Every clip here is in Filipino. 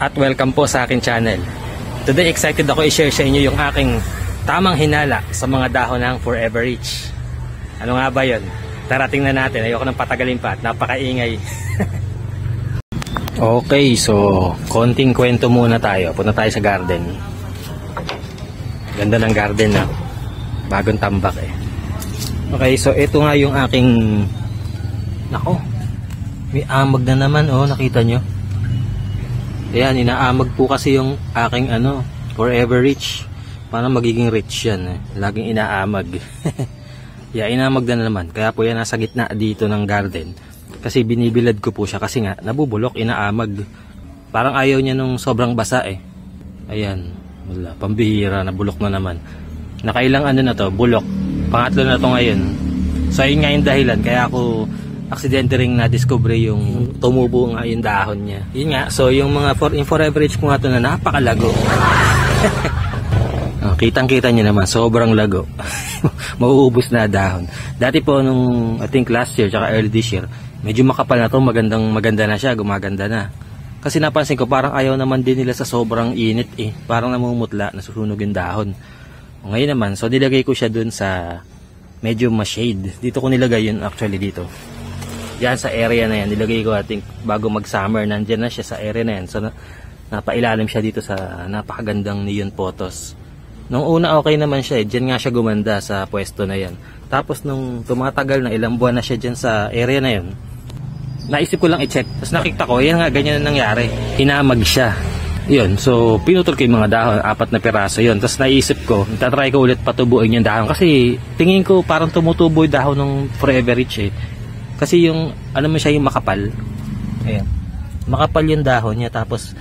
at welcome po sa aking channel. Today excited ako i-share sa inyo yung aking tamang hinala sa mga dahon ng Forever Rich. Ano nga ba yun? Tara tingnan natin, ayoko nang patagalin pa at napakaingay. Okay, so konting kwento muna tayo. Punta tayo sa garden. Ganda ng garden na. Bagong tambak eh. Okay, so ito nga yung aking... Nako, may amag na naman oh, nakita nyo? Ayan, inaamag po kasi yung aking Forever Rich. Parang magiging rich yan eh. Laging inaamag. Yeah, inamag na naman. Kaya po yan nasa gitna dito ng garden. Kasi binibilad ko po siya kasi nga nabubulok, inaamag. Parang ayaw niya nung sobrang basa eh. Ayan, wala, pambihira, nabulok na naman. Nakailang na to, bulok. Pangatlo na to ngayon. So ayun nga yung dahilan kaya ako aksidente ring na-discover yung tumubo nga yung dahon niya. Yun nga, so yung mga Forever Rich ko nga ito na napakalago. Kitang-kita nyo naman, sobrang lago. Mauubos na dahon. Dati po nung I think last year tsaka early this year, medyo makapal na to, maganda na siya, gumaganda na. Kasi napansin ko parang ayaw naman din nila sa sobrang init eh. Parang namumutla, nasusunog yung dahon. Ngayon naman, so nilagay ko siya dun sa medyo ma-shade. Dito ko nilagay yun actually dito. Yan sa area na yan, nilagay ko I think bago mag-summer, nandyan na siya sa area na yan. So napailalim siya dito sa napakagandang neon photos. Nung una okay naman siya eh, dyan nga siya gumanda sa pwesto na yan. Tapos nung tumatagal na ilang buwan na siya dyan sa area na yan, naisip ko lang i-check. Tapos nakita ko, yan nga, ganyan na nangyari. Hinamag siya. Yun, so pinutol ko yung mga dahon, 4 na piraso yun. Tapos naisip ko, tatry ko ulit patubuin yung dahon. Kasi tingin ko parang tumutubo yung dahon ng Forever Rich eh. Kasi yung, mo siya yung makapal. Ayan. Makapal yung dahon niya, tapos,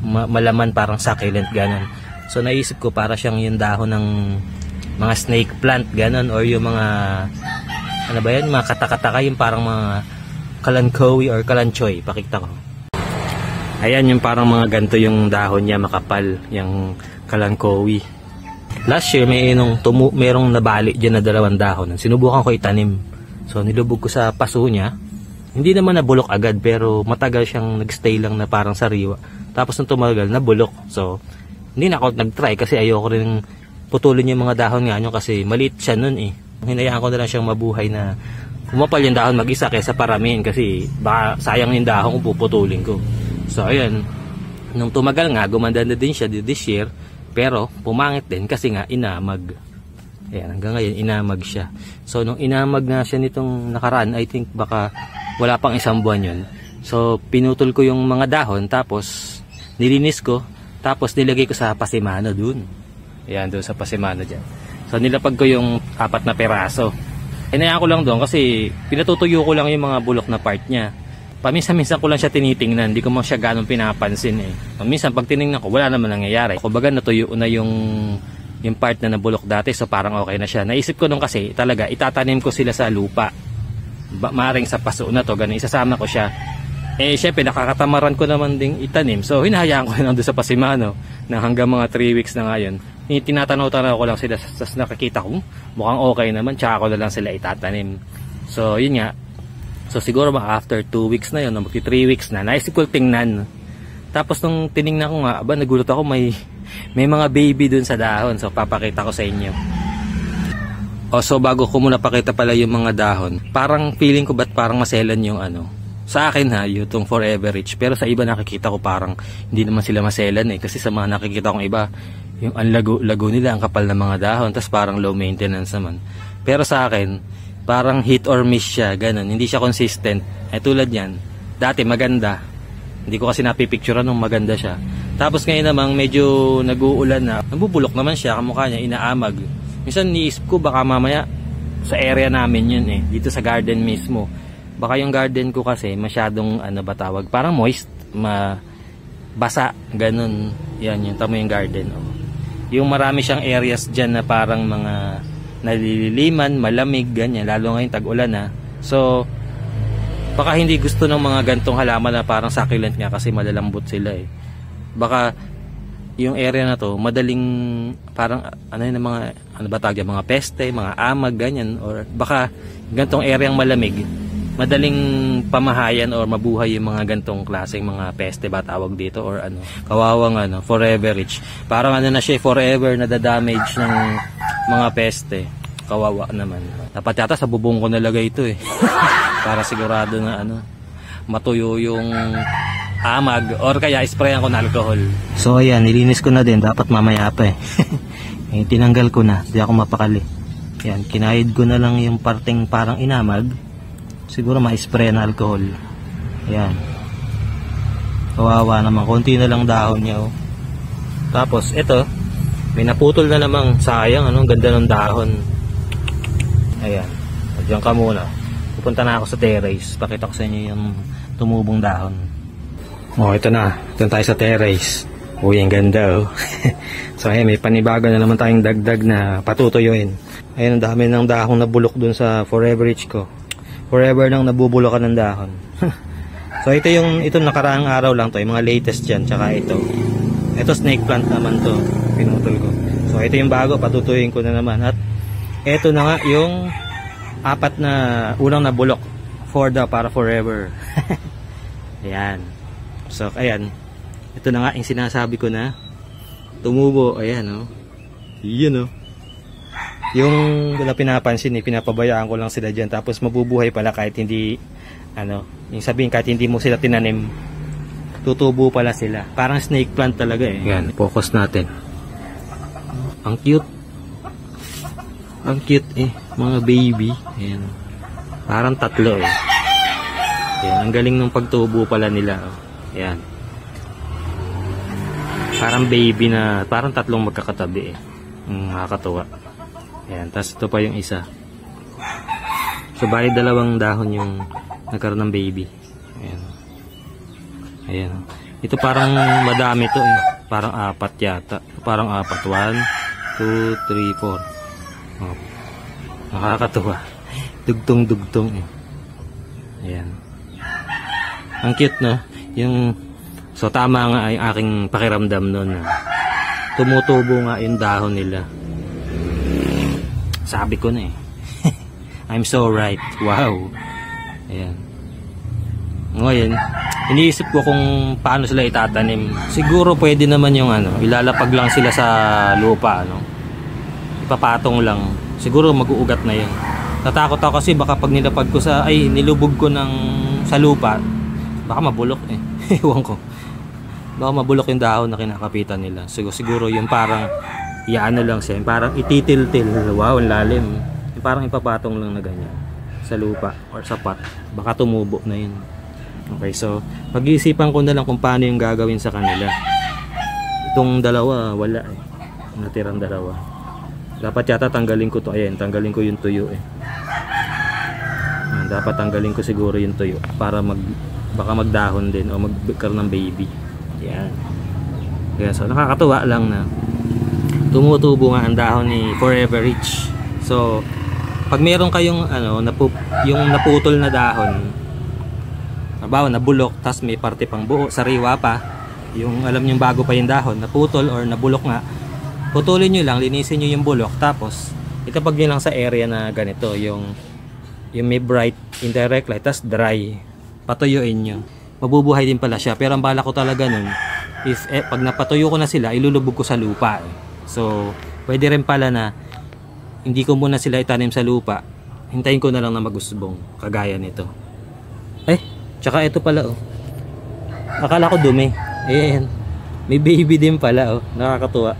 malaman parang succulent, ganon. So, naisip ko para siyang yung dahon ng mga snake plant, ganon. Or yung mga, mga katakataka, yung parang mga kalanchoy or kalanchoy. Pakita ko. Ayan, yung parang mga ganito yung dahon niya, makapal, yung kalanchoy. Last year, merong nabali dyan na 2 dahon. Sinubukan ko itanim. So nilubog ko sa paso niya. Hindi naman nabulok agad pero matagal siyang nagstay lang na parang sariwa. Tapos nung tumagal nabulok. So hindi na ako nagtry kasi ayoko rin putulin yung mga dahon nga nyo kasi maliit siya nun eh. Hinayaan ko na lang siyang mabuhay na kumapal yung dahon mag-isa kaysa paramihin kasi baka sayang yung dahon kung puputulin ko. So ayan, nung tumagal nga gumanda na din siya this year pero pumangit din kasi nga inamag. Ayan, hanggang ngayon inamag siya. So nung inamag na siya nitong nakaraan, I think baka wala pang 1 buwan yun. So pinutol ko yung mga dahon, tapos nilinis ko, tapos nilagay ko sa pasimano dun. Ayan, dun sa pasimano dyan. So nilapag ko yung 4 na peraso. Inayaan ko lang doon kasi pinatutuyo ko lang yung mga bulok na part niya. Paminsan-minsan ko lang siya tinitingnan, hindi ko mo siya ganong pinapansin eh. Minsan pag tinignan ko, wala naman nangyayari. Kumbaga natuyo na yung part na nabulok dati, so parang okay na siya. Naisip ko nung kasi talaga itatanim ko sila sa lupa, maring sa paso na to, ganun, isasama ko siya. Eh syempre nakakatamaran ko naman ding itanim, so hinahayaan ko lang doon sa pasimano na hanggang mga 3 weeks na ngayon. Tinatanaw-tanaw ko lang sila, tas nakikita ko mukhang okay naman, tsaka ko na lang sila itatanim. So yun nga, so siguro after 2 weeks na yun, magti 3 weeks na, naisip ko tingnan. Tapos nung tiningnan ko nga, nagulat ako, may mga baby dun sa dahon. So papakita ko sa inyo. So bago ko muna pakita pala yung mga dahon, parang feeling ko ba't parang maselan yung sa akin yung Forever Rich. Pero sa iba nakikita ko parang hindi naman sila maselan eh. Kasi sa mga nakikita kong iba, yung ang lago nila, ang kapal ng mga dahon, tas parang low maintenance naman. Pero sa akin, parang hit or miss siya, ganun. Hindi siya consistent. Tulad yan, dati maganda. Hindi ko kasi napipicturean nung maganda siya. Tapos ngayon namang medyo nag-uulan na, nabubulok naman siya, kamukha niya, inaamag. Minsan niisip ko baka mamaya sa area namin yun eh, dito sa garden mismo. Baka yung garden ko kasi masyadong parang moist, basa, ganun. Yan, yung tamo yung garden. Oh. Yung marami siyang areas dyan na parang mga nalililiman, malamig, ganyan, lalo ngayon tag-ulan na. So, baka hindi gusto ng mga gantong halaman na parang succulent nga kasi malalambot sila eh. Baka yung area na to madaling parang mga peste, mga amag, ganyan, or baka gantong area ang malamig madaling pamahayan or mabuhay yung mga gantong klaseng mga peste ba tawag dito or ano, kawawang ano, forever rich. Parang ano na siya, forever nadadamage ng mga peste. Kawawa naman. Dapat yata sa bubong ko nalagay ito eh. Para sigurado na ano, matuyo yung amag or kaya sprayan ko na alcohol. So ayan, nilinis ko na din, dapat mamaya pa eh. Tinanggal ko na, di ako mapakali. Yan, kinahid ko na lang yung parteng parang inamag. Siguro ma-spray na alcohol. Ayan. Kawawa naman. Konti na lang dahon niya. Oh. Tapos, ito. May naputol na namang sayang. Anong ganda ng dahon. Ayan. Diyan ka muna. Pupunta na ako sa terrace. Pakita ko sa inyo yung tumubong dahon. Oh, ito na. Ito tayo sa terrace. Uy, ang ganda oh. So, ayan. May panibago na naman tayong dagdag na patutuyuin. Ayan, ang dami ng dahon na bulok dun sa Forever Rich ko. Forever nang nabubulokan ng dahon. So ito nakaraang araw lang to, yung mga latest dyan, tsaka ito snake plant naman to, pinutol ko. So ito yung bago, patutuyuin ko na naman. At ito na nga yung apat na unang nabulok para forever. Ayan. So ayan, ito na nga yung sinasabi ko na tumubo. Ayan oh. Yun oh. Yung wala pinapansin pinapabayaan ko lang sila dyan, tapos mabubuhay pala kahit hindi ano, yung sabihin kahit hindi mo sila tinanim, tutubo pala sila. Parang snake plant talaga eh. Yan, focus natin. Ang cute. Ang cute eh, mga baby. Ayan. Parang tatlo eh. Ayan, ang galing ng pagtubo pala nila. Ayan. Parang baby na, parang tatlong magkakatabi eh. Nakakatuwa. Ayan, tapos ito pa yung isa. So, bali dalawang dahon yung nagkaroon ng baby. Ayan. Ayan. Ito parang madami to eh. Parang apat yata. Parang apat. 1, 2, 3, 4. Oh. Nakakatuwa. Dugtong-dugtong eh. Ayan. Ang cute no? So, tama nga yung aking pakiramdam nun. Tumutubo nga yung dahon nila. Sabi ko na eh. I'm so right. Wow. Ayan. Ngayon, iniisip ko kung paano sila itatanim. Siguro pwede naman yung ilalapag lang sila sa lupa, ipapatong lang. Siguro mag-uugat na yun. Natakot ako kasi baka pag nilapag ko nilubog ko sa lupa, baka mabulok eh. Ewan ko. Baka mabulok yung dahon na kinakapitan nila. Siguro yung parang lang siya, parang ititil-til. Wow, ang lalim. Yung parang ipapatong lang na ganyan sa lupa or sa pot. Baka tumubo na yun. Okay, so pag-iisipan ko na lang kung paano yung gagawin sa kanila. Itong dalawa, wala eh. Natirang dalawa. Dapat yata tanggalin ko to. Ayan, tanggalin ko yung tuyo eh. Ayan, dapat tanggalin ko siguro yung tuyo para baka magdahon din o magkaroon ng baby. Ayan. Ayan, so nakakatuwa lang na tumutubo nga ang dahon ni Forever Rich. So, pag meron kayong yung naputol na dahon, halimbawa nabulok, tas may parte pang buo, sariwa pa, yung alam nyo bago pa yung dahon, naputol or nabulok nga, putulin nyo lang, linisin nyo yung bulok, tapos itapag nyo lang sa area na ganito, yung may bright indirect light, tas dry, patuyuin nyo. Mabubuhay din pala siya, pero ang bala ko talaga nun, pag napatuyo ko na sila, ilulubog ko sa lupa eh. So, pwede rin pala na hindi ko muna sila itanim sa lupa. Hintayin ko na lang na magusbong. Kagaya nito. Tsaka ito pala oh. Akala ko dumi. Ayan. May baby din pala oh. Nakakatuwa.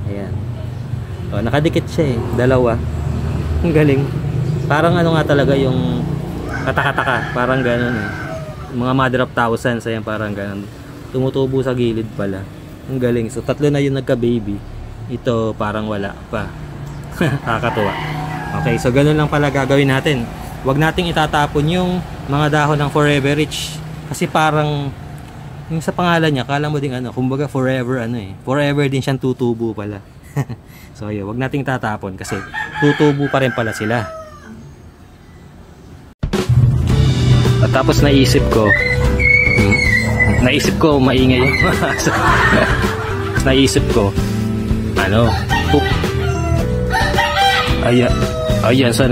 Ayan. Oh, nakadikit siya eh. Dalawa. Ang galing. Parang nga talaga yung katakataka. Parang ganun eh. Mga mother of thousands. Ayan, parang ganun. Tumutubo sa gilid pala. Ang galing. So, tatlo na yung nagka-baby. Ito parang wala pa. Nakakatuwa. Okay, so ganun lang pala gagawin natin. Huwag nating itatapon yung mga dahon ng Forever Rich. Kasi parang yung sa pangalan niya, kala mo din kumbaga forever forever din siyang tutubo pala. So yun, huwag nating itatapon kasi tutubo pa rin pala sila. At tapos naisip ko maingay yung naisip ko ayan, so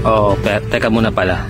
Oo, teka muna pala.